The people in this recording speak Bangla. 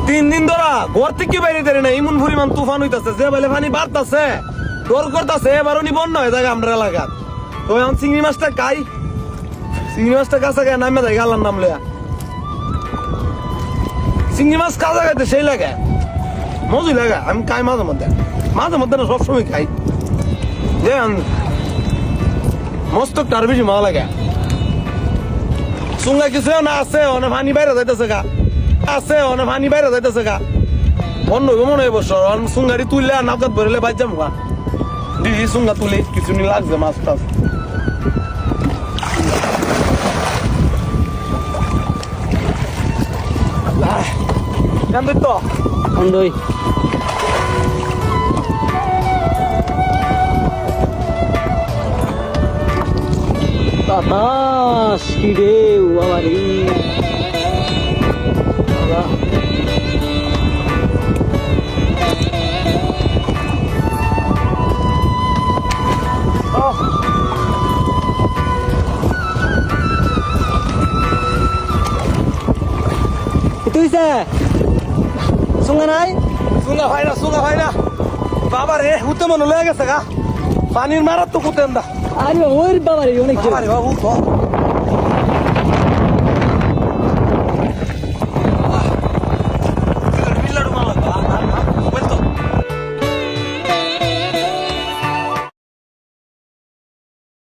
3 দিন ধরা ঘর থেকে বাইরে দেয় না, এমন পরিমাণ তুফান হইতাছে যে বেলে পানি বাড়তাছে, ডর করতেছে এবার উনি বন্যা হয়ে থাকে আমরা এলাকা। তো এখন চিংড়ি মাছটা খাই, চিংড়ি মাছটা কাঁচা গায়ে নামে যায় গালার নাম লয়া। চিংড়ি মাছ কাঁচা খাইতে সেই লাগে, মজুই লাগে। আমি খাই মাঝে মধ্যে না, সবসময় খাই। দেখেন মস্তকটা আর বেশি ভালো লাগে। সুঙ্গা কিছু না আছে, অনেক পানি বাইরে যাইতেছে গা, আছে অনেক পানি বাইরে যাইতেছে গা। অন্য মনে হয় বছর সুঙ্গারি তুললে আর নাকাত ভরলে বাদ যাবো গা। দিদি সুঙ্গা তুলি কিছু নি লাগছে মাছ টাছ। জানতো তো অন্ধই বাতাস কি রে বাবারি বাবা তুইছে সুঙ্গা নাই, সুঙ্গা হয় না বাবা রে, হুতে মনে লেগে গেছে গা, পানির মারার তো কুতেন দা। আরে ওর বাবারি অনেক আরে বাবু